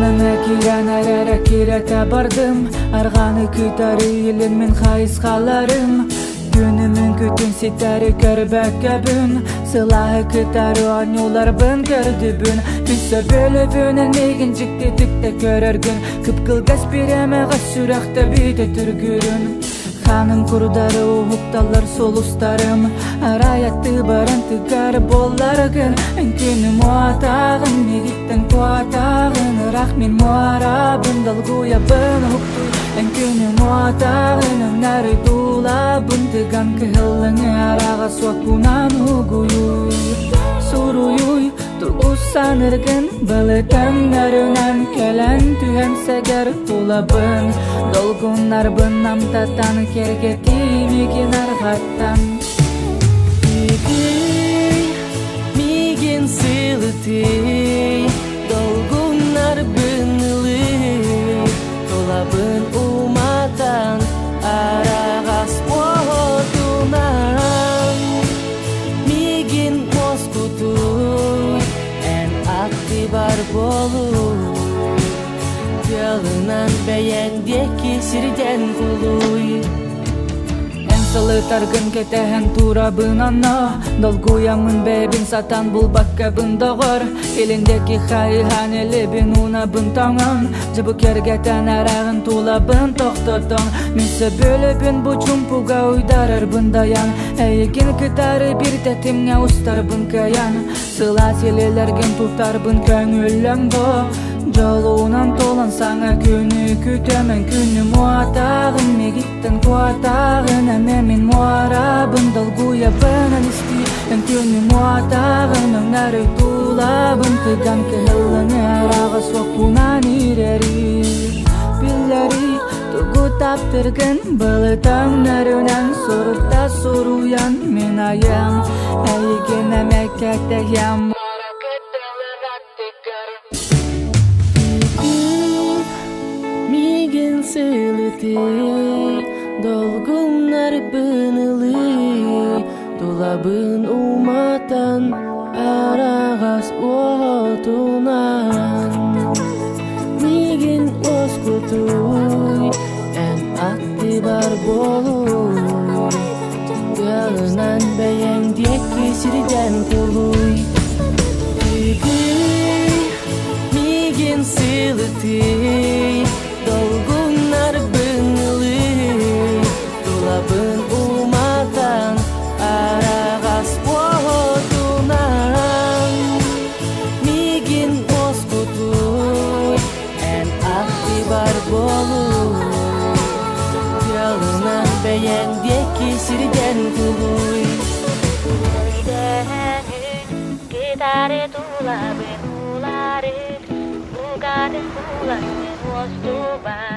Жаныма кирен әрәрі керете бардым. Арғаны күтәрі елін мен қайысқаларым. Күнімін күтін сетәрі көрбәк көбін. Сылағы күтәрі анюлар бін көрді бүн. Күсі бөлі бүн әлмеген жікті түкті көріргін. Күпкіл ғас береме ғас сүрәқті бейті түргірін. Ханым құрдары ұғықталар сол ұстарым. Араятты барын түгар боларғын. Үнкені мұатағын, мегіттен қуатағын. Рақ мен мұарабын, далгуя бін ұқтуй. Үнкені мұатағын, өнәрі дулабын. Тыган кылыңы араға суақунан ұғуй. Суруй, туғусан ұргын. Бұлытын әрінен кәлін түйен сәгер тулабын. Долгунар бын намтатан кергети меген арғаттан. Меген сылытый, долгунар бынылы. Тулабын уматан арағас отунан. Меген москутуй, ән акты бар болуй. Ялынан бәйәнде кесірден құлуй. Энсалы таргын кетәһән турабын анна. Долгуямын бәбін сатан бұл бакка бын доғыр. Еліндекі хайхан елі бін уна бын таңын. Жыбы кергетен әрағын тула бын тоқтотон. Месі бөлі бін бұ чумпуға уйдарыр бын даян. Әйген кітары бір тәтімне ұстар бын каян. Сыла селелерген тұтар бын көңілін бұ. Жолуынан толан саңа күні күтемен. Күні мұатағын, мегіттен қуатағын. Әмемен мұарабын, долгуя бінін істі. Күні мұатағын, өнәрі тулабын. Тыган кылыңы араға соқунан ирери. Білләри тұғы таптыргын. Бұлытан нәрінен сұрықта сұруян. Мен аям, әйген әмәкәтті ям. Меген сылытый, долгунар бынылы. Тулабын уматан арағас отунан. Меген оскутуй, ән акты бар болуй. Ялынан бәйәнде кесірден құлуй. Меген сылытый, долгунар бынылы. Тулабын уматан арағас отунан. Меген москутуй, ән акты бар болуй. Ялынан бәйәнде кесірден құлуй. Gitare tula ben ulare, ugade tula ben was to ban.